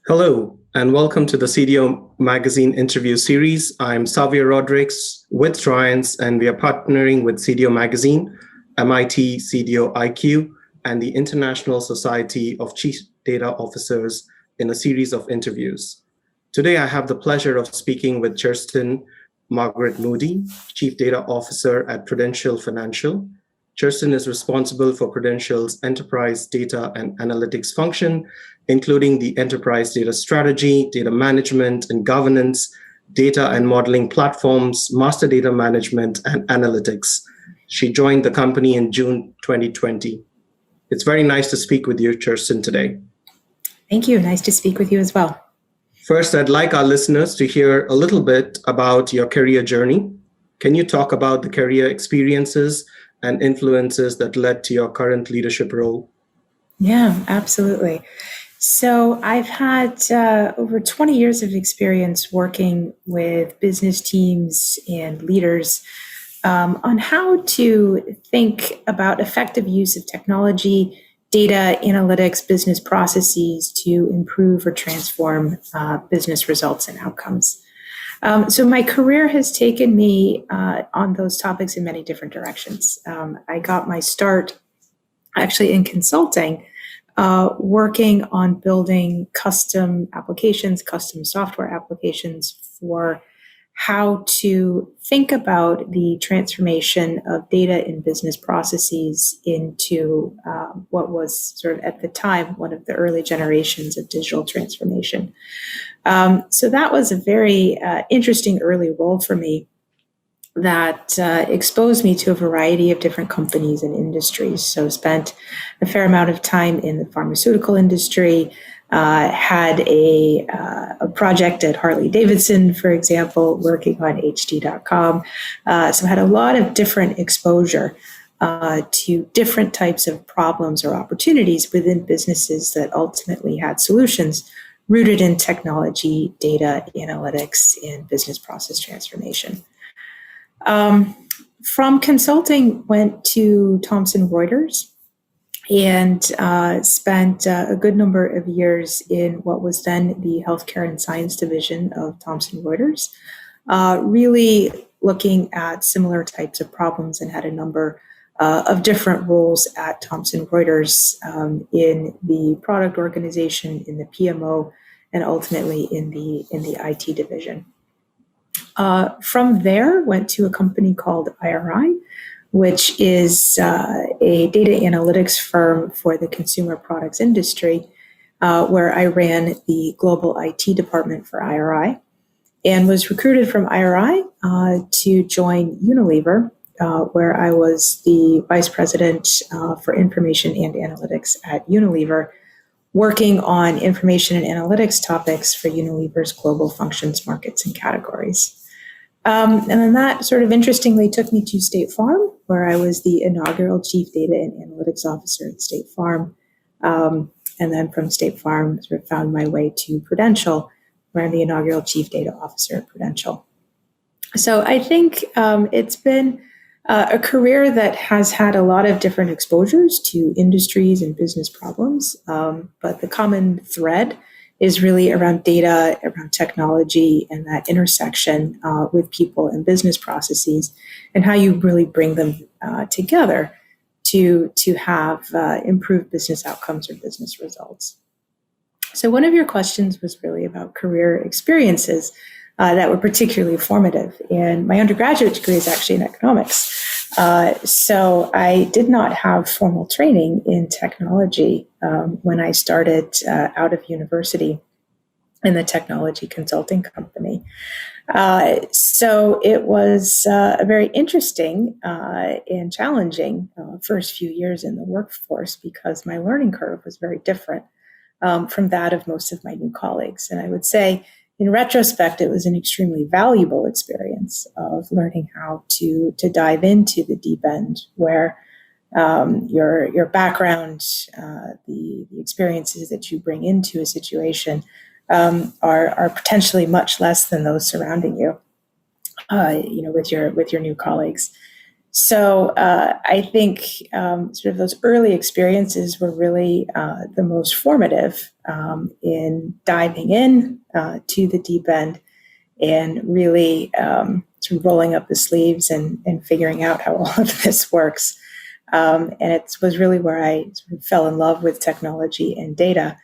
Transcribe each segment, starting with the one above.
Hello, and welcome to the CDO Magazine interview series. I'm Xavier Rodriguez with Triance, and we are partnering with CDO Magazine, MIT CDO IQ, and the International Society of Chief Data Officers in a series of interviews. Today, I have the pleasure of speaking with Kjersten Margaret Moody, Chief Data Officer at Prudential Financial. Kjersten is responsible for Prudential's enterprise data and analytics function, including the enterprise data strategy, data management and governance, data and modeling platforms, master data management, and analytics. She joined the company in June 2020. It's very nice to speak with you, Kjersten, today. Thank you. Nice to speak with you as well. First, I'd like our listeners to hear a little bit about your career journey. Can you talk about the career experiences and influences that led to your current leadership role? Yeah, absolutely. So I've had over 20 years of experience working with business teams and leaders on how to think about effective use of technology, data, analytics, business processes to improve or transform business results and outcomes. So my career has taken me on those topics in many different directions. I got my start actually in consulting, working on building custom applications, custom software applications for how to think about the transformation of data in business processes into what was sort of at the time one of the early generations of digital transformation. So that was a very interesting early role for me that exposed me to a variety of different companies and industries. So spent a fair amount of time in the pharmaceutical industry, had a project at Harley-Davidson, for example, working on HD.com. So had a lot of different exposure to different types of problems or opportunities within businesses that ultimately had solutions rooted in technology, data, analytics, and business process transformation. From consulting, went to Thomson Reuters and spent a good number of years in what was then the healthcare and science division of Thomson Reuters, really looking at similar types of problems, and had a number of different roles at Thomson Reuters in the product organization, in the PMO, and ultimately in the IT division. From there, went to a company called IRI, which is a data analytics firm for the consumer products industry, where I ran the global IT department for IRI, and was recruited from IRI to join Unilever, where I was the vice president for information and analytics at Unilever, working on information and analytics topics for Unilever's global functions, markets, and categories. And then that sort of interestingly took me to State Farm, where I was the inaugural Chief Data and Analytics Officer at State Farm. And then from State Farm, sort of found my way to Prudential, where I'm the inaugural Chief Data Officer at Prudential. So I think it's been a career that has had a lot of different exposures to industries and business problems, but the common thread is really around data, around technology, and that intersection with people and business processes, and how you really bring them together to have improved business outcomes or business results. So one of your questions was really about career experiences that were particularly formative. And my undergraduate degree is actually in economics. So I did not have formal training in technology when I started out of university in the technology consulting company. So it was a very interesting and challenging first few years in the workforce, because my learning curve was very different from that of most of my new colleagues. And I would say, in retrospect, it was an extremely valuable experience of learning how to dive into the deep end, where your background, the experiences that you bring into a situation are potentially much less than those surrounding you, with your new colleagues. So I think sort of those early experiences were really the most formative in diving in to the deep end and really sort of rolling up the sleeves and figuring out how all of this works. And it was really where I sort of fell in love with technology and data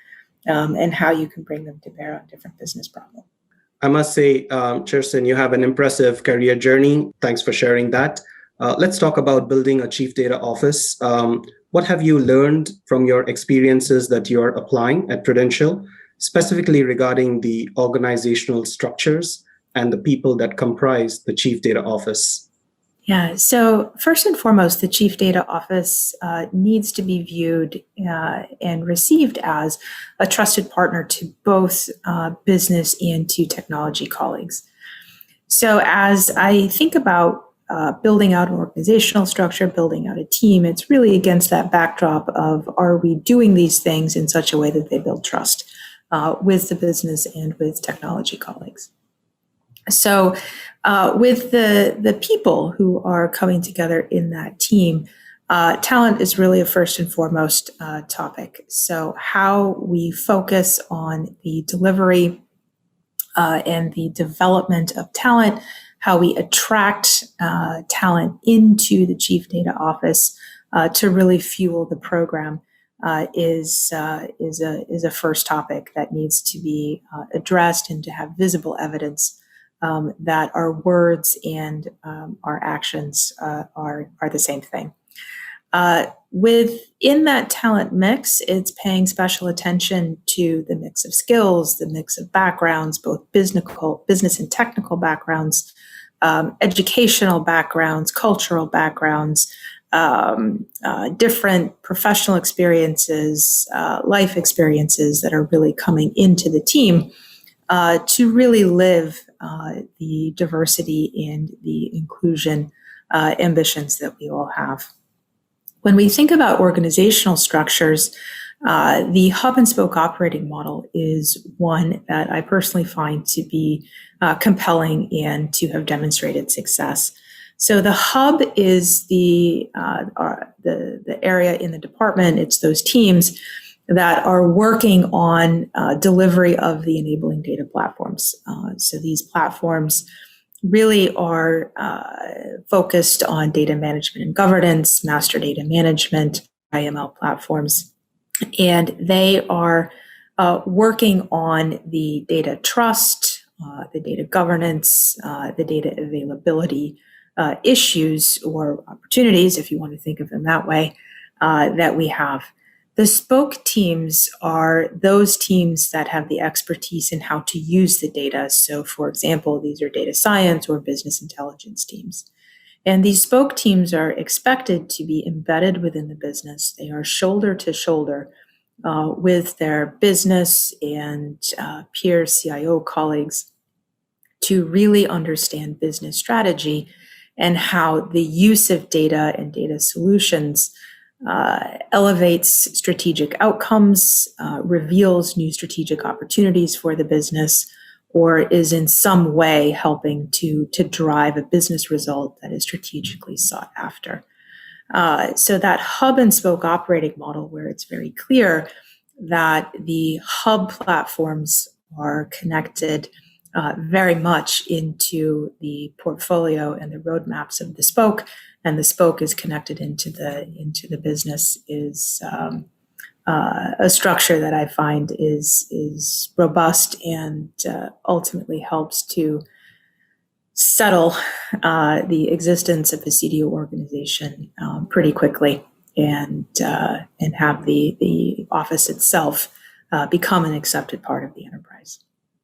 and how you can bring them to bear on different business problems. I must say, Kjersten, you have an impressive career journey. Thanks for sharing that. Let's talk about building a chief data office. What have you learned from your experiences that you're applying at Prudential, specifically regarding the organizational structures and the people that comprise the chief data office? Yeah, so first and foremost, the Chief Data Office needs to be viewed and received as a trusted partner to both business and to technology colleagues. So as I think about building out an organizational structure, building out a team, it's really against that backdrop of, are we doing these things in such a way that they build trust with the business and with technology colleagues? So with the people who are coming together in that team, talent is really a first and foremost topic. So how we focus on the delivery and the development of talent, how we attract talent into the Chief Data Office to really fuel the program is a first topic that needs to be addressed and to have visible evidence that our words and our actions are the same thing. Within that talent mix, it's paying special attention to the mix of skills, the mix of backgrounds, both business and technical backgrounds, educational backgrounds, cultural backgrounds, different professional experiences, life experiences that are really coming into the team to really live the diversity and the inclusion ambitions that we all have. When we think about organizational structures, the hub and spoke operating model is one that I personally find to be compelling and to have demonstrated success. So the hub is the area in the department. It's those teams that are working on delivery of the enabling data platforms. So these platforms really are focused on data management and governance, master data management, IML platforms, and they are working on the data trust, the data governance, the data availability issues or opportunities, if you want to think of them that way, that we have. The spoke teams are those teams that have the expertise in how to use the data. So, for example, these are data science or business intelligence teams. And these spoke teams are expected to be embedded within the business. They are shoulder to shoulder with their business and peer CIO colleagues to really understand business strategy and how the use of data and data solutions elevates strategic outcomes, reveals new strategic opportunities for the business, or is in some way helping to drive a business result that is strategically sought after. So that hub and spoke operating model, where it's very clear that the hub platforms are connected very much into the portfolio and the roadmaps of the spoke, and the spoke is connected into the business, is a structure that I find is robust and ultimately helps to settle the existence of the CDO organization pretty quickly, and have the office itself become an accepted part of the enterprise.